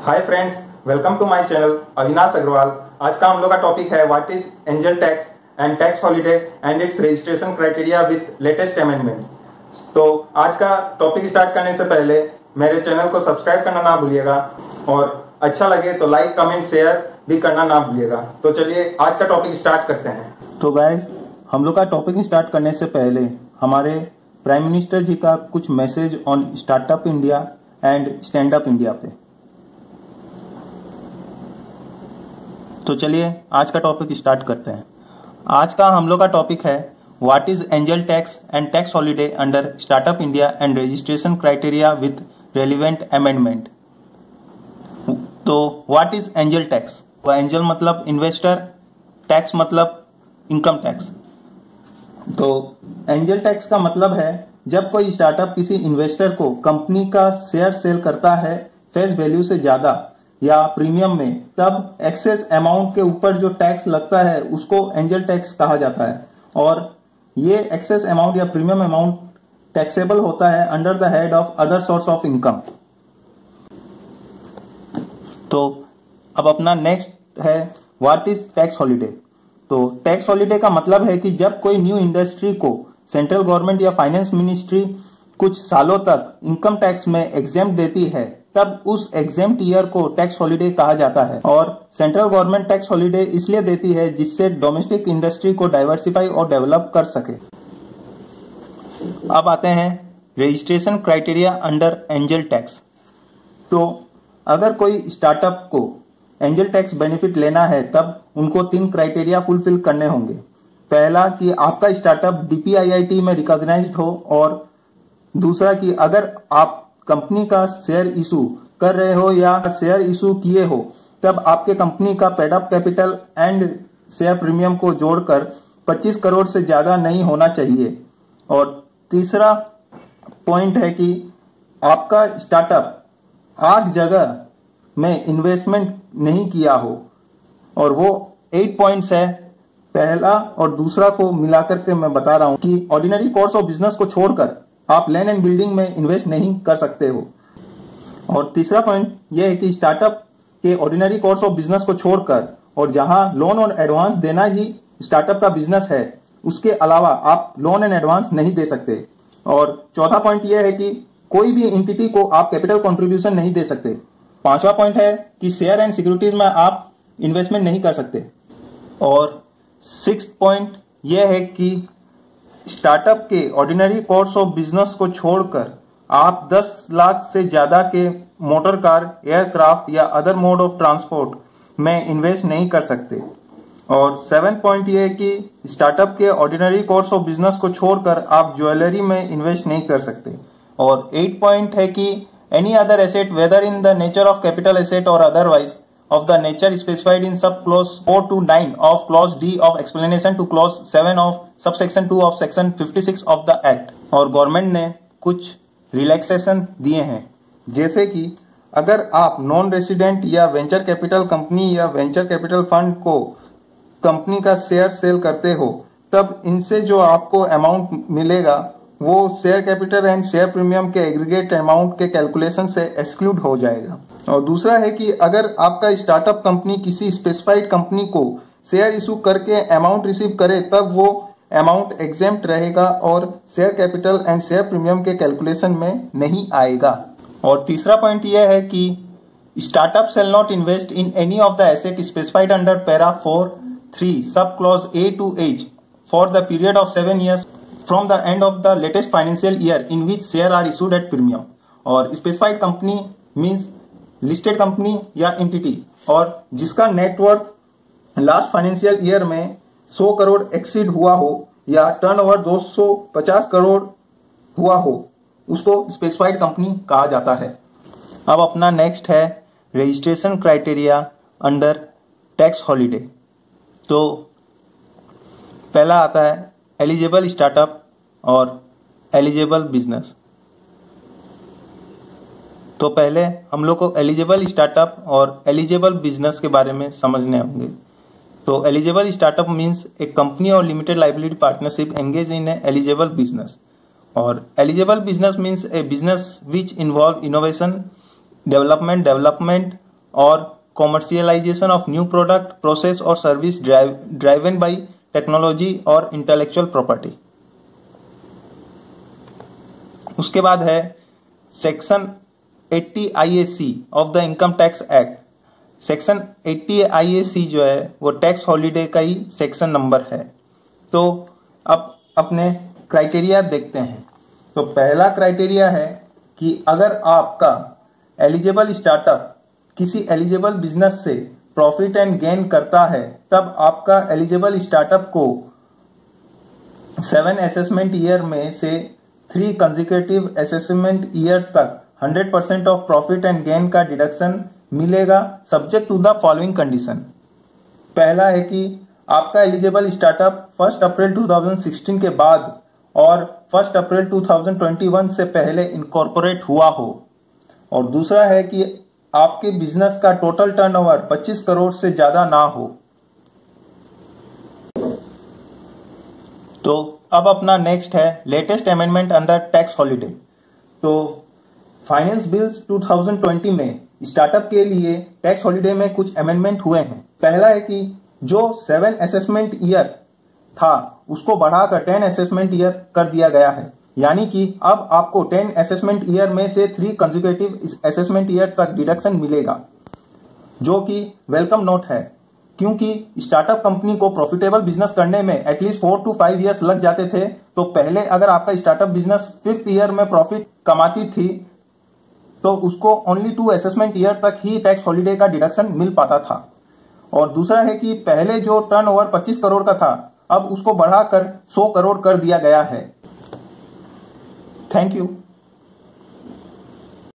Hi friends, welcome to my channel Avinash Agarwal. आज का हम लोग का टॉपिक है what is angel tax and tax holiday and its registration criteria with latest amendment. तो आज का टॉपिक स्टार्ट करने से पहले मेरे चैनल को सब्सक्राइब करना ना भूलिएगा और अच्छा लगे तो लाइक कमेंट शेयर भी करना ना भूलिएगा। तो चलिए आज का टॉपिक स्टार्ट करते हैं। तो गाइस, हम लोग का टॉपिक स्टार्ट करने से पहले हमारे प्राइम मिनिस्टर जी का कुछ message on startup India and stand up India पे। तो चलिए आज का टॉपिक स्टार्ट करते हैं। आज का हम लोग का टॉपिक है what is angel tax and tax holiday under startup India and registration criteria with relevant amendment. तो what is angel tax? Angel मतलब इन्वेस्टर, टैक्स मतलब इनकम टैक्स। तो एंजल टैक्स का मतलब है जब कोई स्टार्टअप किसी इन्वेस्टर को कंपनी का शेयर सेल करता है फेस वैल्यू से ज्यादा या प्रीमियम में, तब एक्सेस अमाउंट के ऊपर जो टैक्स लगता है उसको एंजल टैक्स कहा जाता है। और ये एक्सेस अमाउंट या प्रीमियम अमाउंट टैक्सेबल होता है under the head of other source of income. तो अब अपना नेक्स्ट है व्हाट इज टैक्स हॉलिडे। तो टैक्स हॉलिडे का मतलब है कि जब कोई न्यू इंडस्ट्री को सेंट्रल गवर्नमेंट या फाइनेंस मिनिस्ट्री कुछ सालों तक इनकम टैक्स में एग्जेम्प्ट देती है, तब उस एग्जेम्प्ट ईयर को टैक्स हॉलिडे कहा जाता है। और सेंट्रल गवर्नमेंट टैक्स हॉलिडे इसलिए देती है जिससे डोमेस्टिक इंडस्ट्री को डाइवर्सिफाई और डेवलप कर सके। अब आते हैं registration criteria under angel tax. तो अगर कोई स्टार्टअप को एंजल टैक्स बेनिफिट लेना है तब उनको 3 क्राइटेरिया फुलफिल करने होंगे। पहला कि आपका स्टार्टअप DPIIT में रिकॉग्नाइज्ड हो, और दूसरा कि अगर आप कंपनी का शेयर इशू कर रहे हो या शेयर इशू किए हो तब आपके कंपनी का paid up capital and share premium को जोड़कर 25 करोड़ से ज्यादा नहीं होना चाहिए। और तीसरा पॉइंट है कि आपका स्टार्टअप 8 जगह में इन्वेस्टमेंट नहीं किया हो, और वो 8 पॉइंट्स है। पहला और दूसरा को मिलाकर के मैं बता रहा हूं कि ऑर्डिनरी कोर्स ऑफ बिजनेस को छोड़कर आप लैंड एंड बिल्डिंग में इन्वेस्ट नहीं कर सकते हो। और तीसरा पॉइंट यह है कि स्टार्टअप के ऑर्डिनरी कोर्स ऑफ बिजनेस को छोड़कर और जहां लोन और एडवांस देना ही स्टार्टअप का बिजनेस है, उसके अलावा आप लोन एंड एडवांस नहीं दे सकते। और चौथा पॉइंट यह है कि कोई भी एंटिटी को आप कैपिटल कंट्रीब्यूशन नहीं दे सकते। पांचवा पॉइंट है कि शेयर एंड सिक्योरिटीज में आप इन्वेस्टमेंट नहीं कर सकते। और 6th पॉइंट यह है कि स्टार्टअप के ऑर्डिनरी कोर्स ऑफ बिजनेस को छोड़कर आप 10 लाख से ज्यादा के मोटर कार, एयरक्राफ्ट या अदर मोड ऑफ ट्रांसपोर्ट में इन्वेस्ट नहीं कर सकते। और 7th पॉइंट ये है कि स्टार्टअप के ऑर्डिनरी कोर्स ऑफ बिजनेस को छोड़कर आप ज्वेलरी में इन्वेस्ट नहीं कर सकते। और 8th पॉइंट है कि any other asset whether in the nature of capital asset और otherwise of the nature specified in sub clause 4 to 9 of clause D of explanation to clause 7 of subsection 2 of section 56 of the act। और government ने कुछ relaxation दिए हैं, जैसे कि अगर आप नॉन रेसिडेंट या वेंचर कैपिटल कंपनी या वेंचर कैपिटल फंड को कंपनी का शेयर सेल करते हो, तब इनसे जो आपको अमाउंट मिलेगा वो share capital and share premium के एग्रीगेट अमाउंट के कैलकुलेशन से एक्सक्लूड हो जाएगा। और दूसरा है कि अगर आपका स्टार्टअप कंपनी किसी स्पेसिफाइड कंपनी को शेयर इशू करके अमाउंट रिसीव करे तब वो अमाउंट एग्जेम्प्ट रहेगा और share capital and share premium के कैलकुलेशन में नहीं आएगा। और तीसरा पॉइंट यह है कि startup shall not invest in any of the asset specified under para 4(3) sub clause A to H for the period of 7 years from the end of the latest financial year in which share are issued at premium. और specified company means listed company या entity, और जिसका net worth last financial year में 100 crore exceed हुआ हो या turnover 250 crore हुआ हो, उसको स्पेसिफाइड कंपनी कहा जाता है। अब अपना नेक्स्ट है registration criteria under tax holiday. तो पहला आता है एलिजिबल स्टार्टअप और एलिजिबल बिजनेस। तो पहले हम लोग को एलिजिबल स्टार्टअप और एलिजिबल बिजनेस के बारे में समझने होंगे। तो eligible startup means a company और limited liability partnership engage in a eligible business. और eligible business means a business which involve innovation, development और commercialisation of new product, process और सर्विस ड्राइवन बाय टेक्नोलॉजी और intellectual property. उसके बाद है section 80 IAC of the income tax act. Section 80 IAC जो है वो टैक्स हॉलीडे का ही सेक्शन नंबर है। तो अब अपने क्राइटेरिया देखते हैं। तो पहला क्राइटेरिया है कि अगर आपका एलिजिबल स्टार्टअप किसी एलिजिबल बिजनेस से प्रॉफिट एंड गेन करता है, तब आपका एलिजिबल स्टार्टअप को 7 असेसमेंट ईयर में से 3 कंसेक्यूटिव असेसमेंट ईयर तक 100% ऑफ प्रॉफिट एंड गेन का डिडक्शन मिलेगा, subject to the following condition. पहला है कि आपका एलिजिबल स्टार्टअप 1 अप्रैल 2016 के बाद और 1 अप्रैल 2021 से पहले इनकॉर्पोरेट हुआ हो। और दूसरा है कि आपके बिजनेस का टोटल टर्नओवर 25 करोड़ से ज्यादा ना हो। तो अब अपना नेक्स्ट है latest amendment under tax holiday. तो फाइनेंस बिल्स 2020 में स्टार्टअप के लिए टैक्स हॉलीडे में कुछ अमेंडमेंट हुए हैं। पहला है कि जो 7 असेसमेंट ईयर था उसको बढ़ाकर 10 असेसमेंट ईयर कर दिया गया है, यानी कि अब आपको 10 असेसमेंट ईयर में से 3 कंसेक्यूटिव असेसमेंट ईयर तक डिडक्शन मिलेगा, जो कि वेलकम नोट है, क्योंकि स्टार्टअप कंपनी को प्रॉफिटेबल बिजनेस करने में एटलीस्ट 4 to 5 ईयर्स लग जाते थे। तो पहले अगर आपका स्टार्टअप बिजनेस 5th ईयर में प्रॉफिट कमाती थी तो उसको ओनली 2 असेसमेंट ईयर तक ही टैक्स हॉलीडे का डिडक्शन मिल पाता था। और दूसरा है कि पहले जो टर्नओवर 25 करोड़ का था अब उसको बढ़ाकर 100 करोड़ कर दिया गया है। Thank you.